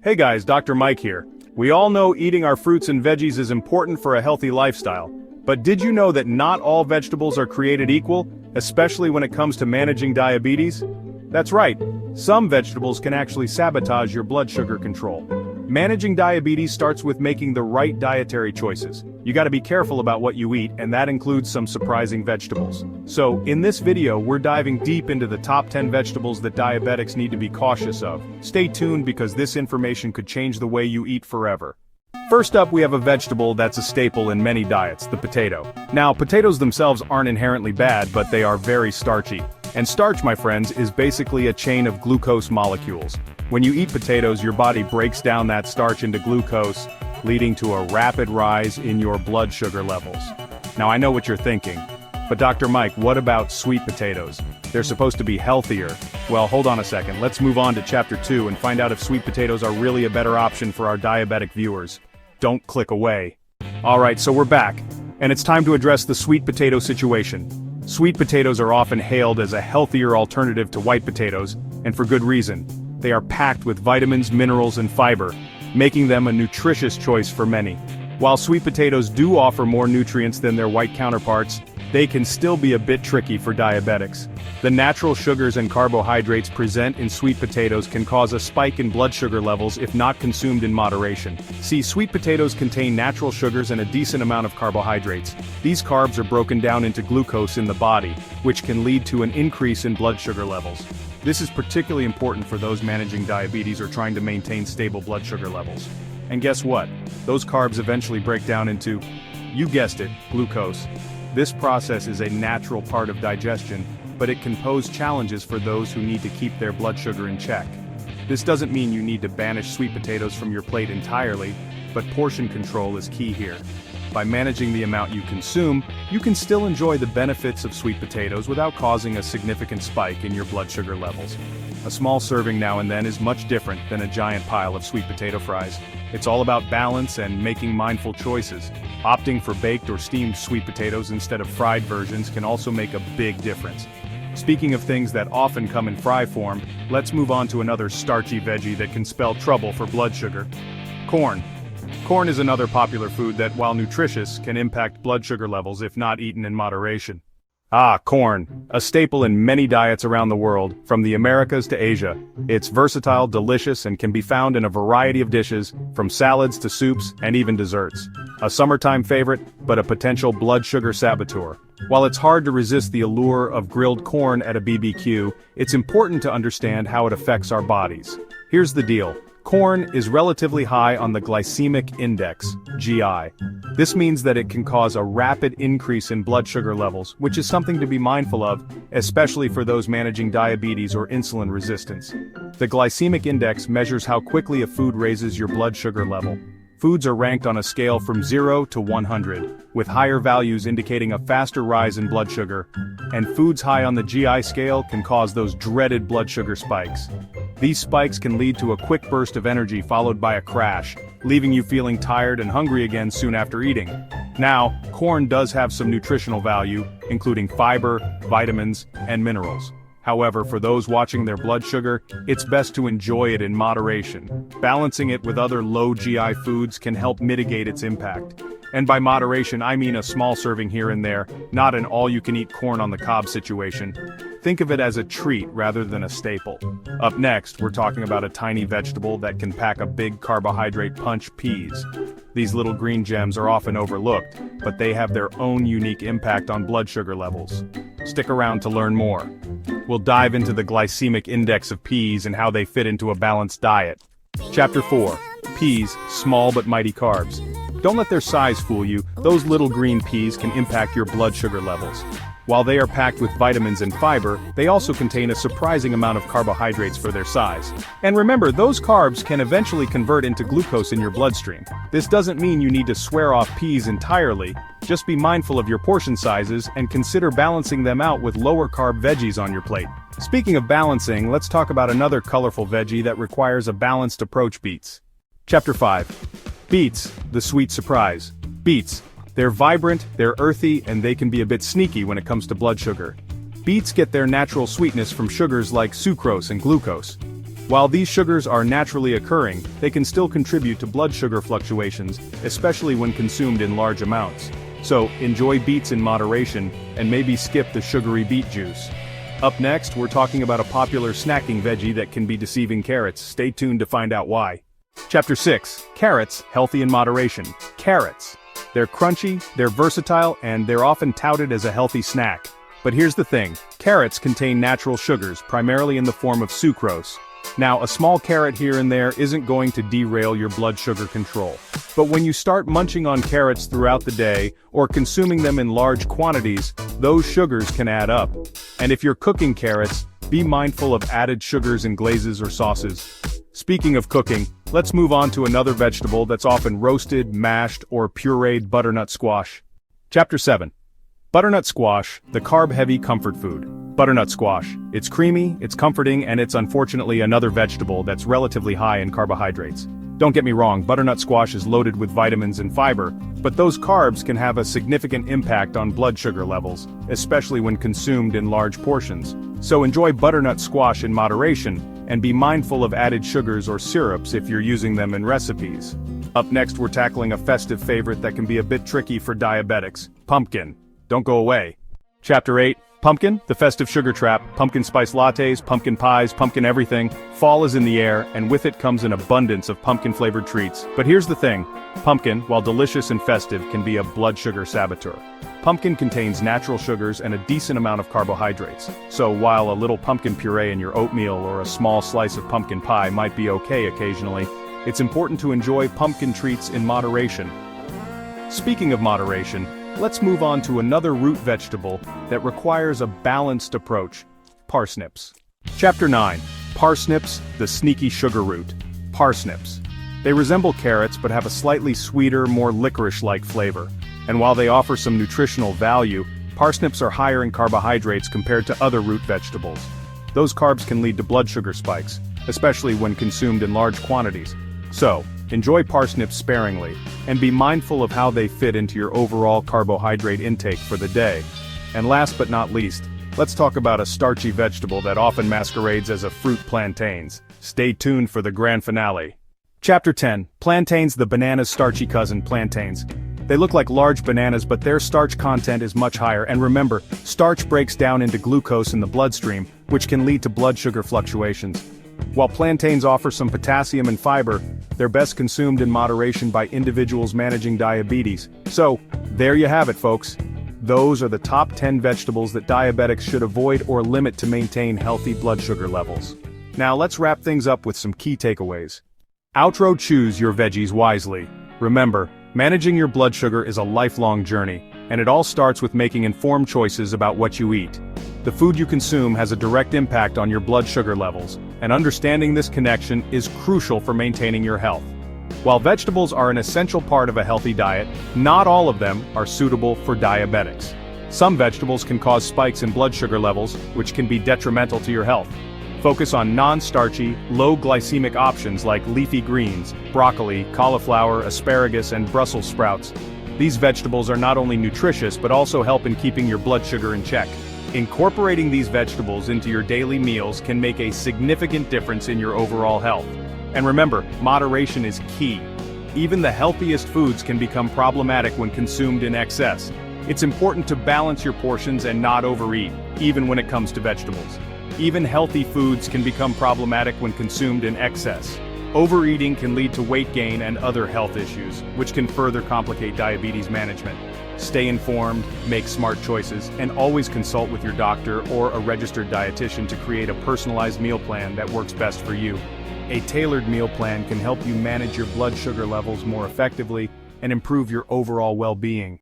Hey guys, Dr. Mike here. We all know eating our fruits and veggies is important for a healthy lifestyle, but did you know that not all vegetables are created equal, especially when it comes to managing diabetes? That's right, some vegetables can actually sabotage your blood sugar control. Managing diabetes starts with making the right dietary choices. You gotta be careful about what you eat, and that includes some surprising vegetables. So, in this video, we're diving deep into the top 10 vegetables that diabetics need to be cautious of. Stay tuned because this information could change the way you eat forever. First up, we have a vegetable that's a staple in many diets, the potato. Now, potatoes themselves aren't inherently bad, but they are very starchy. And starch, my friends, is basically a chain of glucose molecules. When you eat potatoes, your body breaks down that starch into glucose, leading to a rapid rise in your blood sugar levels. Now I know what you're thinking, but Dr. Mike, what about sweet potatoes? They're supposed to be healthier. Well, hold on a second, let's move on to chapter 2 and find out if sweet potatoes are really a better option for our diabetic viewers. Don't click away. Alright, so we're back, and it's time to address the sweet potato situation. Sweet potatoes are often hailed as a healthier alternative to white potatoes, and for good reason. They are packed with vitamins, minerals, and fiber, making them a nutritious choice for many. While sweet potatoes do offer more nutrients than their white counterparts, they can still be a bit tricky for diabetics. The natural sugars and carbohydrates present in sweet potatoes can cause a spike in blood sugar levels if not consumed in moderation. See, sweet potatoes contain natural sugars and a decent amount of carbohydrates. These carbs are broken down into glucose in the body, which can lead to an increase in blood sugar levels. This is particularly important for those managing diabetes or trying to maintain stable blood sugar levels. And guess what? Those carbs eventually break down into, you guessed it, glucose. This process is a natural part of digestion, but it can pose challenges for those who need to keep their blood sugar in check. This doesn't mean you need to banish sweet potatoes from your plate entirely, but portion control is key here. By managing the amount you consume, you can still enjoy the benefits of sweet potatoes without causing a significant spike in your blood sugar levels. A small serving now and then is much different than a giant pile of sweet potato fries. It's all about balance and making mindful choices. Opting for baked or steamed sweet potatoes instead of fried versions can also make a big difference. Speaking of things that often come in fry form, let's move on to another starchy veggie that can spell trouble for blood sugar. Corn. Corn is another popular food that, while nutritious, can impact blood sugar levels if not eaten in moderation. Corn, a staple in many diets around the world, from the Americas to Asia. It's versatile, delicious, and can be found in a variety of dishes, from salads to soups and even desserts. A summertime favorite, but a potential blood sugar saboteur. While it's hard to resist the allure of grilled corn at a BBQ, it's important to understand how it affects our bodies. Here's the deal. Corn is relatively high on the glycemic index, GI. This means that it can cause a rapid increase in blood sugar levels, which is something to be mindful of, especially for those managing diabetes or insulin resistance. The glycemic index measures how quickly a food raises your blood sugar level. Foods are ranked on a scale from 0 to 100, with higher values indicating a faster rise in blood sugar, and foods high on the GI scale can cause those dreaded blood sugar spikes. These spikes can lead to a quick burst of energy followed by a crash, leaving you feeling tired and hungry again soon after eating. Now, corn does have some nutritional value, including fiber, vitamins, and minerals. However, for those watching their blood sugar, it's best to enjoy it in moderation. Balancing it with other low GI foods can help mitigate its impact. And by moderation, I mean a small serving here and there, not an all-you-can-eat corn on the cob situation. Think of it as a treat rather than a staple. Up next, we're talking about a tiny vegetable that can pack a big carbohydrate punch: peas. These little green gems are often overlooked, but they have their own unique impact on blood sugar levels. Stick around to learn more. We'll dive into the glycemic index of peas and how they fit into a balanced diet. Chapter 4. Peas, small but mighty carbs. Don't let their size fool you, those little green peas can impact your blood sugar levels. While they are packed with vitamins and fiber, they also contain a surprising amount of carbohydrates for their size. And remember, those carbs can eventually convert into glucose in your bloodstream. This doesn't mean you need to swear off peas entirely, just be mindful of your portion sizes and consider balancing them out with lower carb veggies on your plate. Speaking of balancing, let's talk about another colorful veggie that requires a balanced approach: beets. Chapter 5. Beets, the sweet surprise. Beets. They're vibrant, they're earthy, and they can be a bit sneaky when it comes to blood sugar. Beets get their natural sweetness from sugars like sucrose and glucose. While these sugars are naturally occurring, they can still contribute to blood sugar fluctuations, especially when consumed in large amounts. So, enjoy beets in moderation, and maybe skip the sugary beet juice. Up next, we're talking about a popular snacking veggie that can be deceiving: carrots. Stay tuned to find out why. Chapter 6. Carrots, healthy in moderation. Carrots. They're crunchy, they're versatile, and they're often touted as a healthy snack. But here's the thing, carrots contain natural sugars, primarily in the form of sucrose. Now, a small carrot here and there isn't going to derail your blood sugar control. But when you start munching on carrots throughout the day, or consuming them in large quantities, those sugars can add up. And if you're cooking carrots, be mindful of added sugars in glazes or sauces. Speaking of cooking, let's move on to another vegetable that's often roasted, mashed, or pureed: butternut squash. Chapter 7. Butternut squash, the carb-heavy comfort food. Butternut squash. It's creamy, it's comforting, and it's unfortunately another vegetable that's relatively high in carbohydrates. Don't get me wrong, butternut squash is loaded with vitamins and fiber, but those carbs can have a significant impact on blood sugar levels, especially when consumed in large portions. So enjoy butternut squash in moderation, and be mindful of added sugars or syrups if you're using them in recipes. Up next, we're tackling a festive favorite that can be a bit tricky for diabetics: pumpkin. Don't go away. Chapter 8. Pumpkin, the festive sugar trap. Pumpkin spice lattes, pumpkin pies, pumpkin everything. Fall is in the air, and with it comes an abundance of pumpkin-flavored treats. But here's the thing, pumpkin, while delicious and festive, can be a blood sugar saboteur. Pumpkin contains natural sugars and a decent amount of carbohydrates. So while a little pumpkin puree in your oatmeal or a small slice of pumpkin pie might be okay occasionally, it's important to enjoy pumpkin treats in moderation. Speaking of moderation, let's move on to another root vegetable that requires a balanced approach: parsnips. Chapter 9. Parsnips, the sneaky sugar root. Parsnips. They resemble carrots but have a slightly sweeter, more licorice-like flavor. And while they offer some nutritional value, parsnips are higher in carbohydrates compared to other root vegetables. Those carbs can lead to blood sugar spikes, especially when consumed in large quantities. So, enjoy parsnips sparingly, and be mindful of how they fit into your overall carbohydrate intake for the day. And last but not least, let's talk about a starchy vegetable that often masquerades as a fruit: plantains. Stay tuned for the grand finale. Chapter 10. Plantains, the banana's starchy cousin. Plantains. They look like large bananas, but their starch content is much higher, and remember, starch breaks down into glucose in the bloodstream, which can lead to blood sugar fluctuations. While plantains offer some potassium and fiber, they're best consumed in moderation by individuals managing diabetes. So, there you have it, folks. Those are the top 10 vegetables that diabetics should avoid or limit to maintain healthy blood sugar levels. Now let's wrap things up with some key takeaways. Outro: choose your veggies wisely. Remember, managing your blood sugar is a lifelong journey, and it all starts with making informed choices about what you eat. The food you consume has a direct impact on your blood sugar levels, and understanding this connection is crucial for maintaining your health. While vegetables are an essential part of a healthy diet, not all of them are suitable for diabetics. Some vegetables can cause spikes in blood sugar levels, which can be detrimental to your health. Focus on non-starchy, low-glycemic options like leafy greens, broccoli, cauliflower, asparagus, and Brussels sprouts. These vegetables are not only nutritious but also help in keeping your blood sugar in check. Incorporating these vegetables into your daily meals can make a significant difference in your overall health. And remember, moderation is key. Even the healthiest foods can become problematic when consumed in excess. It's important to balance your portions and not overeat, even when it comes to vegetables. Even healthy foods can become problematic when consumed in excess. Overeating can lead to weight gain and other health issues, which can further complicate diabetes management. Stay informed, make smart choices, and always consult with your doctor or a registered dietitian to create a personalized meal plan that works best for you. A tailored meal plan can help you manage your blood sugar levels more effectively and improve your overall well-being.